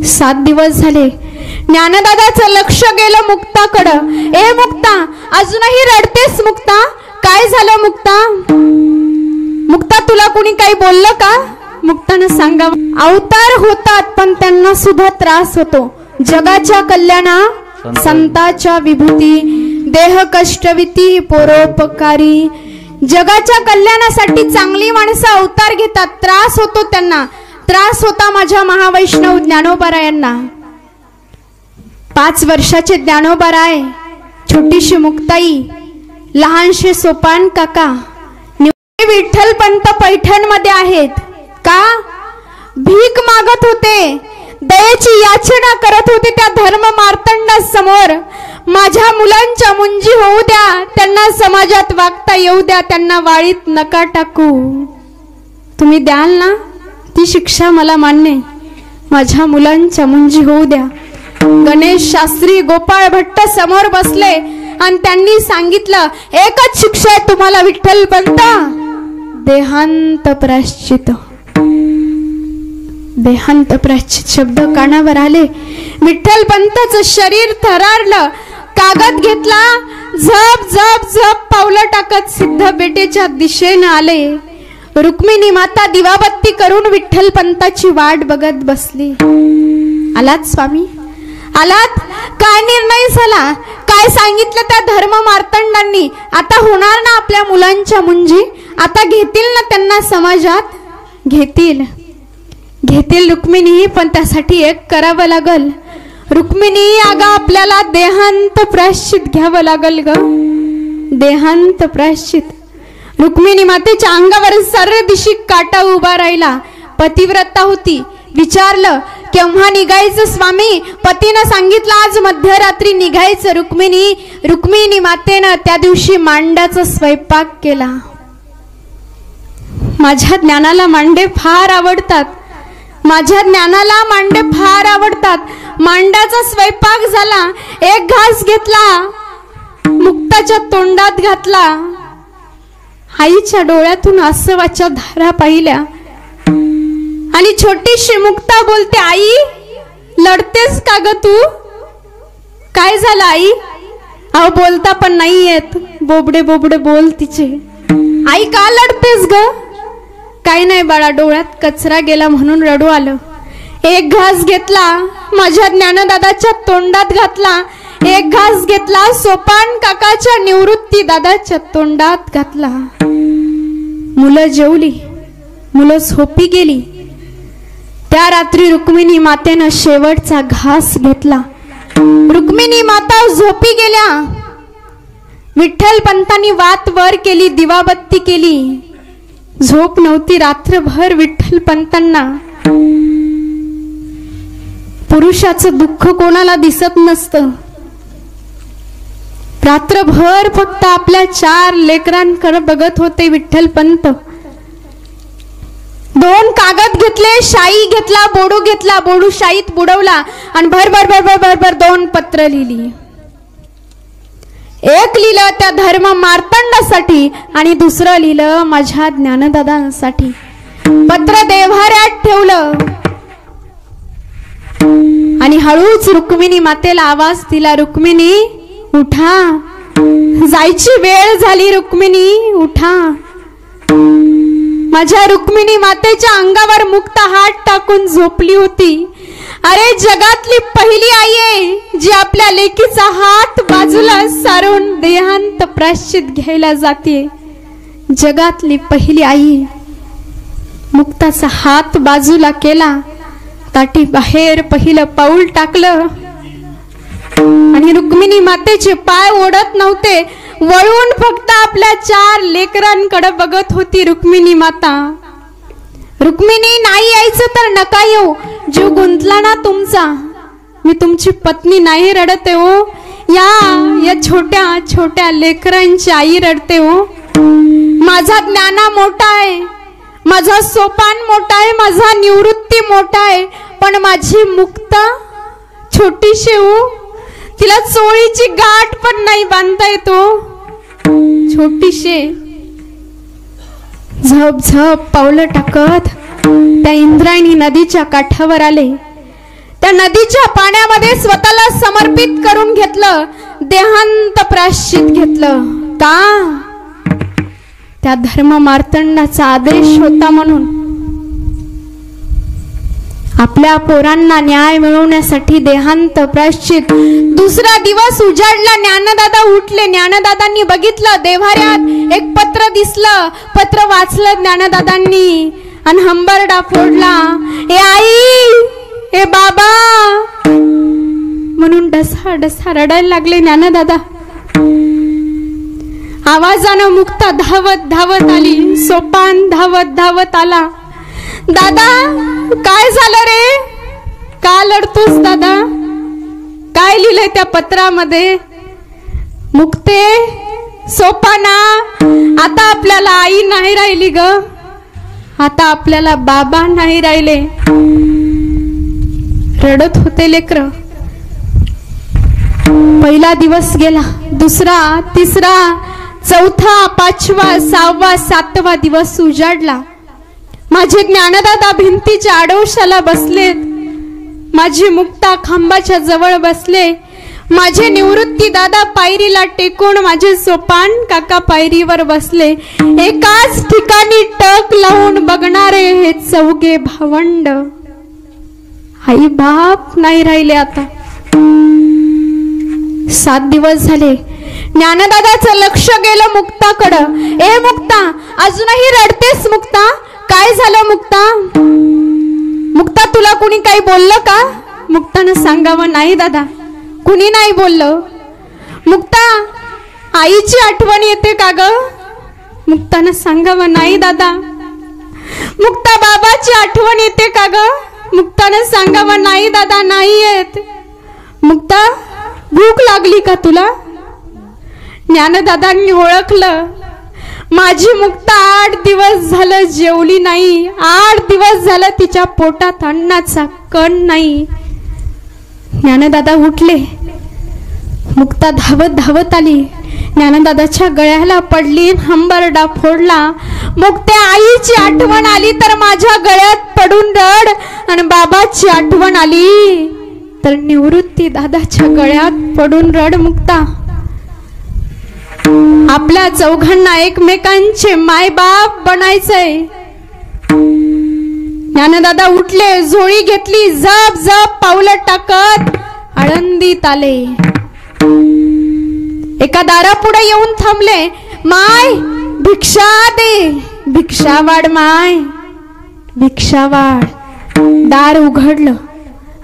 7 दिवस झाले. ज्ञानदादाचं लक्ष गेलं मुक्ताकडं. ए मुक्ता, अजूनही रडतेस मुक्ता? काय झालं मुक्ता? मुक्ता, तुला कुणी काही बोललं का? मुक्तानं सांगावं. अवतार होतात पण त्यांना सुद्धा त्रास होतो. जगाच्या कल्याणा संताच्या विभूती, देह कष्टविती परोपकारी. जगाच्या कल्याणासाठी चांगली माणसं अवतार घेतात. त्रास होतो त्यांना. त्रास होता माझ्या महावैष्णव ज्ञानोबारायांना. 5 वर्षाचे ज्ञानोबाराय, छोटीशी मुक्ताई, लहानशे सोपान काका, विठ्ठल पंत पैठण मध्ये आहेत. का? भीक मागत होते, दयेची याचना करत होते त्या धर्म मार्तंडा समोर. माझ्या मुलांच्या मुंजी होऊ द्या, त्यांना समाजात वागता येऊ द्या, त्यांना वाळीत नका टाकू. तुम्ही द्याल ना ती शिक्षा? मला मान्य. माझ्या मुलांच्या मुंजी होऊ द्या. गणेश शास्त्री, गोपाळ भट्ट समोर बसले आणि त्यांनी सांगितलं, एकच शिक्षा आहे तुम्हाला विठ्ठल पंत, देहांत प्रायश्चित. देहांत प्रायश्चित शब्द कानावर आले. विठ्ठल पंतचं शरीर थरारलं. कागद घेतला, झप झप झप पावलं टाकत सिद्ध बेटेच्या दिशेनं आले. रुक्मिणी माता दिवाबत्ती करून विठ्ठल पंताची वाट बघत बसली. आलात स्वामी, आलात? काय निर्णय झाला? काय सांगितलं त्या धर्म मार्तंडांनी? आता होणार ना आपल्या मुलांच्या मुंजी? आता घेतील ना त्यांना समाजात? घेतील, घेतील रुक्मिणी, पण त्यासाठी एक करावं लागल. रुक्मिणी, अगं आपल्याला देहांत प्रायश्चित घ्यावं लागल ग. देहांत प्रायश्चित. रुक्मिणी मातेच्या अंगावर सर्व दिशी काटा उभा राहिला. पतिव्रता होती. विचारलं, केव्हा निघायचं स्वामी? पतीनं सांगितलं आज मध्यरात्री निघायचं. रुक्मिणी मातेनं त्या दिवशी मांड्याचा स्वयंपाक केला. माझ्या ज्ञानाला मांडे फार आवडतात. माझ्या ज्ञानाला मांडे फार आवडतात. मांड्याचा स्वयंपाक झाला. एक घास घेतला, मुक्ताच्या तोंडात घातला. आईच्या डोळ्यातून आसवाच्या धारा पाहिल्या आणि छोटीशी मुक्ता बोलते, आई लढतेस का ग तू? काय झालं आई? अहो बोलता पण नाही येत. बोबडे बोबडे बोल तिचे. आई का लढतेस ग? काही नाही बाळा, डोळ्यात कचरा गेला म्हणून रडू आलं. एक घास घेतला, माझ्या ज्ञानदादाच्या तोंडात घातला. एक घास घेतला, सोपान काकाच्या निवृत्ती दादाच्या तोंडात घातला. मुलं जेवली, मुलं झोपी गेली. त्या रात्री रुक्मिणी मातेनं शेवटचा घास घेतला. रुक्मिणी माता झोपी गेल्या. विठ्ठल पंतांनी वात वर केली, दिवाबत्ती केली. झोप नव्हती रात्रभर विठ्ठल पंतांना. पुरुषाचं दुःख कोणाला दिसत नसतं. रात्रभर फक्त आपल्या 4 लेकरांकडे बघत होते विठ्ठल पंत. 2 कागद घेतले, शाई घेतला, बोडू घेतला, बोडू शाईत बुडवला आणि भर भर भर भर भर 2 पत्र लिहिली. एक लिहिलं त्या धर्म मार्तंडासाठी आणि दुसरं लिहिलं माझ्या ज्ञानदादांसाठी. पत्र देव्हाऱ्यात ठेवलं आणि हळूच रुक्मिणी मातेला आवाज दिला, रुक्मिणी उठा, जायची वेळ झाली. रुक्मिणी उठा. माझ्या रुक्मिणी मातेच्या अंगावर मुक्ता हात टाकून झोपली होती. अरे जगातली पहिली आई आहे जी आपल्या लेकीचा हात बाजूला सारून देहांत प्रायश्चित घ्यायला जाते. जगातली पहिली आई. मुक्ताचा हात बाजूला केला, ताटी बाहेर पहिलं पाऊल टाकलं आणि रुक्मिणी मातेचे पाय ओढत नव्हते, वळून फक्त आपल्या 4 लेकरांकडे बघत होती रुक्मिणी माता. रुक्मिणी, नाही यायचं तर नका येऊ. जीव गुंतला ना तुमचा. मी तुमची पत्नी नाही रडते हो. या छोट्या छोट्या लेकरांची आई रडते हो. माझा ज्ञाना मोठा आहे, माझा सोपान मोठा आहे, माझा निवृत्ती मोठा आहे, पण माझी मुक्ता छोटीशी हो. तिला चोळीची गाठ पण नाही बांधता येतो. छोटीशी. झप झप पावलं टाकत त्या इंद्रायणी नदीच्या काठावर आले. त्या नदीच्या पाण्यामध्ये स्वतःला समर्पित करून घेतलं, देहांत प्रायश्चित घेतलं. का? त्या धर्म मार्तंडाचा आदेश होता म्हणून. आपल्या पोरांना न्याय मिळवण्यासाठी देहांत प्रायश्चित. दुसरा दिवस उजाडला, ज्ञानदादा उठले. ज्ञानदादांनी बघितलं, देव्हाऱ्यात एक पत्र दिसलं. पत्र वाचलं ज्ञानदादांनी आणि हंबरडा फोडला. ए आई, ए बाबा म्हणून डसा डसा रडायला लागले ज्ञानदादा. आवाजानं मुक्ता धावत धावत आली. सोपान धावत धावत आला. दादा, काय झालं रे? का लढतोस दादा? काय लिहिलंय त्या पत्रामध्ये? मुक्ते, सोपाना, आता आपल्याला आई नाही राहिली ग, आता आपल्याला बाबा नाही राहिले. रडत होते लेकर. पहिला दिवस गेला, दुसरा, तिसरा, चौथा, पाचवा, सहावा, सातवा दिवस उजाडला. माझे ज्ञानदादा भिंतीच्या आडोशाला बसलेत. माझी मुक्ता खांबाच्या जवळ बसले. माझे निवृत्ती दादा पायरीला टेकून, माझे सोपान काका पायरीवर बसले. एकाच ठिकाणी टक लावून बघणारे हे चौघे भावंड. आई बाप नाही राहिले आता. 7 दिवस झाले. ज्ञानदादाचं लक्ष गेलं मुक्ताकडं. ए मुक्ता, अजूनही रडतेस मुक्ता? काय झालं मुक्ता? मुक्ता, तुला कुणी काही बोललं का? मुक्तानं सांगावं, नाही दादा, कुणी नाही बोललं. मुक्ता, आईची आठवण येते का ग? मुक्तानं सांगावं, नाही दादा. मुक्ता, बाबाची आठवण येते का ग? मुक्तानं सांगावं, नाही दादा, नाही येत. मुक्ता, भूक लागली का तुला? ज्ञानदादांनी ओळखलं, माझी मुक्ता 8 दिवस झालं जेवली नाही. 8 दिवस झालं तिच्या पोटात अन्नाचा कण नाही. ज्ञानदादा उठले. मुक्ता धावत धावत आली. ज्ञानदादाच्या गळ्याला पडली, हंबरडा फोडला. मुक्त्या, आईची आठवण आली तर माझ्या गळ्यात पडून रड, आणि बाबाची आठवण आली तर निवृत्ती दादाच्या गळ्यात पडून रड. मुक्ता, आपल्या चौघांना एकमेकांचे मायबाप बनायचंय. ज्ञानदादा उठले, झोळी घेतली, जप जप पावलं टाकत आळंदीत आले. एका दारापुढे येऊन थांबले. माय, भिक्षा दे, भिक्षा वाढ माय, भिक्षा वाढ. दार उघडलं.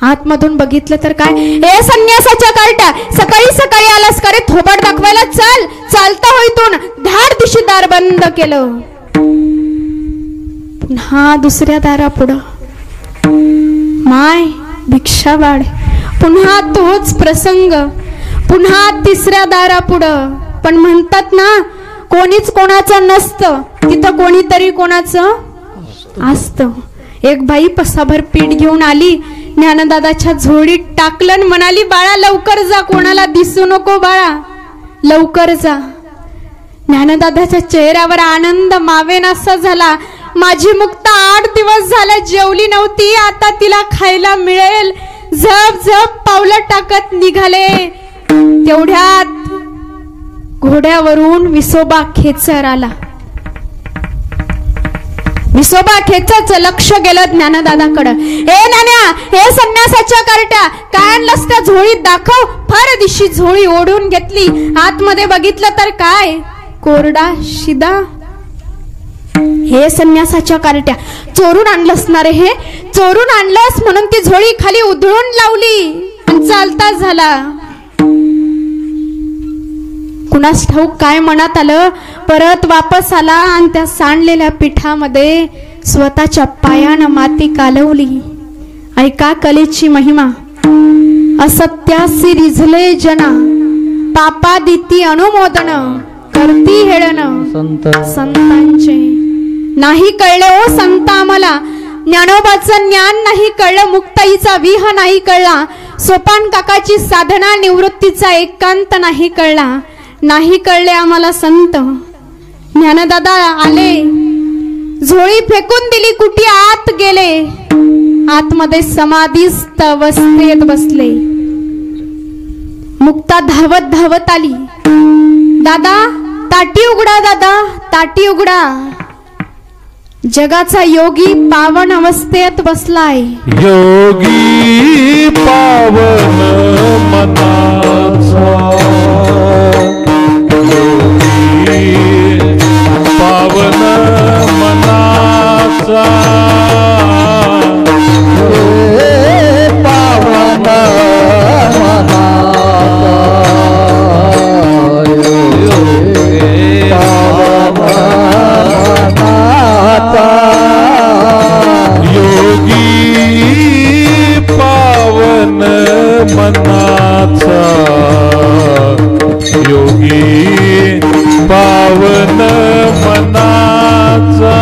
आतमधून बघितलं तर काय, ए संन्यासाच्या कार्ट्या, सकाळी सकाळी आलास का रे थोबाड दाखवायला? चल, चालता होईतून. धाड दिशी दार बंद केलं. पुन्हा दुसऱ्या दारापुढं, माय, भिक्षा वाढ. पुन्हा तोच प्रसंग. पुन्हा तिसऱ्या दारापुढं. पण म्हणतात ना, कोणीच कोणाचं नसतं, तिथं कोणीतरी कोणाचं असतं. एक बाई पसाभर पीठ घेऊन आली. ज्ञानदादाच्या झोळीत टाकलं, म्हणाली, बाळा लवकर जा, कोणाला दिसू नको बाळा, लवकर जा. ज्ञानदादाच्या चेहऱ्यावर आनंद मावेनासा झाला. माझी मुक्ता 8 दिवस झाले जेवली नव्हती, आता तिला खायला मिळेल. झप झप पावलं टाकत निघाले. तेवढ्यात घोड्यावरून विसोबा खेचर आला. विसोबा खेचरचं लक्ष गेलं ज्ञानदादाकडं. ए नान्या, हे संन्यासाच्या कार्ट्या, काय आणलंस त्या झोळीत दाखव. फार दिशी झोळी ओढून घेतली. आतमध्ये बघितलं तर काय, कोरडा शिदा. हे संन्यासाच्या कार्ट्या, चोरून आणलंस ना रे? हे चोरून आणलंस म्हणून ती झोळी खाली उधळून लावली आणि चालता झाला. कुणास ठाऊक काय मनात आलं. परत वापस आला आणि त्या सांडलेल्या पिठामध्ये स्वतःच्या पायानं माती कालवली. ऐका कलेची महिमा. असत्यासी रिझले जना, पापादिती अनुमोदन, करती हेळन संतांचे. नाही कळले ओ संत आम्हाला, ज्ञानोबाचं ज्ञान नाही कळलं, मुक्ताईचा विह नाही कळला, सोपान काकाची साधना निवृत्तीचा एकांत नाही कळला. नाही कळले आम्हाला संत. ज्ञानदादा आले, झोळी फेकून दिली, कुटी आत गेले. आतमध्ये समाधीस्थ अवस्थेत बसले. मुक्ता धावत धावत आली. दादा ताटी उघडा, दादा ताटी उघडा. जगाचा योगी पावन अवस्थेत बसलाय. योगी पावन मनाचा, योगी पावन मनाचा, पावन मनाचा, योगी पावन मनाचा, योगी पावन मनाचा,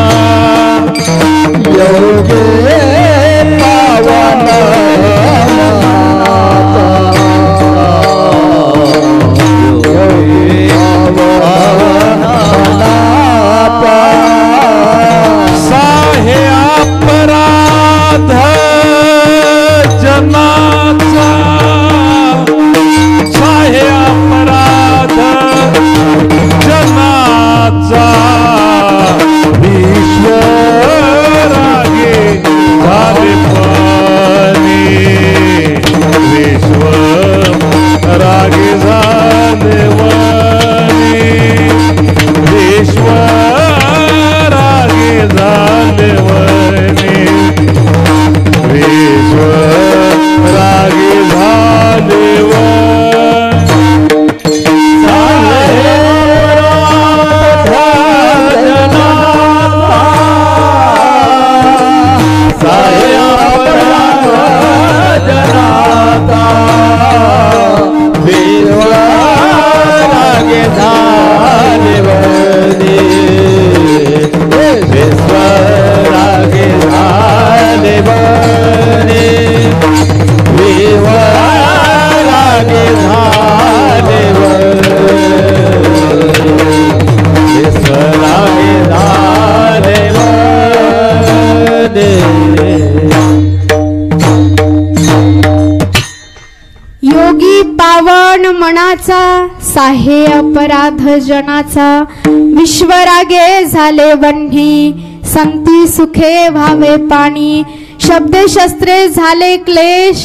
योगी पावन मनाचा, साहे अपराध जनाचा. विश्वरागे झाले वन्ही, संती सुखे व्हावे पाणी. शब्दे शस्त्रे झाले क्लेश,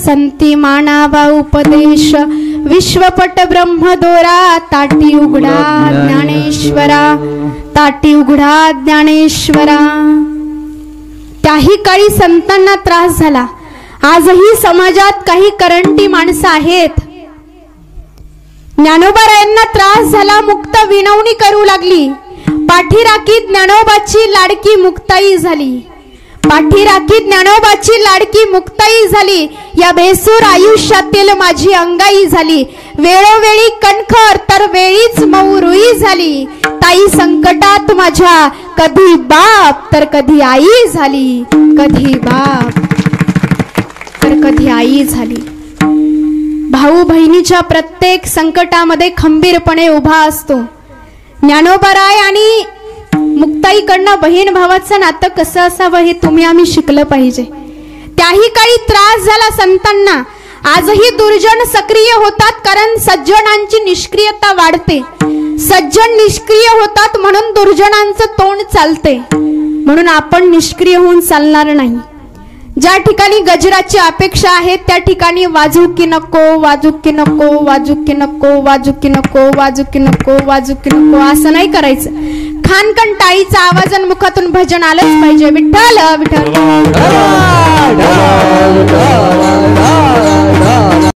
संती मानावा उपदेश. विश्वपट ब्रह्मदोरा, ताटी उघडा ज्ञानेश्वरा, ताटी उघडा ज्ञानेश्वरा. त्याही काळी संतांना त्रास झाला. आजही समाजात काही करंटी माणसं आहेत. ज्ञानोबारायांना त्रास झाला. मुक्त विनवणी करू लागली. पाठीराखीत ज्ञानोबाची लाडकी मुक्ताई झाली. पाठीराखीत ज्ञानोबाची लाडकी मुक्ताई झाली. या भेसूर आयुष्यातील माझी अंगाई झाली. वेळोवेळी कणखर तर वेळीच मऊरुई झाली. ताई संकटात माझ्या कधी बाप तर कधी आई झाली. कधी बाप तर कधी आई झाली. भाऊ बहिणीच्या प्रत्येक संकटामध्ये खंबीरपणे उभा असतो. ज्ञानोबाराय आणि मुक्ताईकडनं बहीण भावाचं नातं कसं असावं हे तुम्ही आम्ही शिकलं पाहिजे. त्याही काळी त्रास झाला संतांना. आजही दुर्जन सक्रिय होतात कारण सज्जनांची निष्क्रियता वाढते. सज्जन निष्क्रिय होतात म्हणून दुर्जनांचं तोंड चालते. म्हणून आपण निष्क्रिय होऊन चालणार नाही. ज्या ठिकाणी गजराची अपेक्षा आहे त्या ठिकाणी वाजूकी नको, वाजूकी नको, वाजूकी नको, वाजूकी नको, वाजूकी नको, वाजूकी नको असं नाही करायचं. खानकन टाळीचा आवाजान मुखातून भजन आलंच पाहिजे. विठ्ठल विठ्ठल.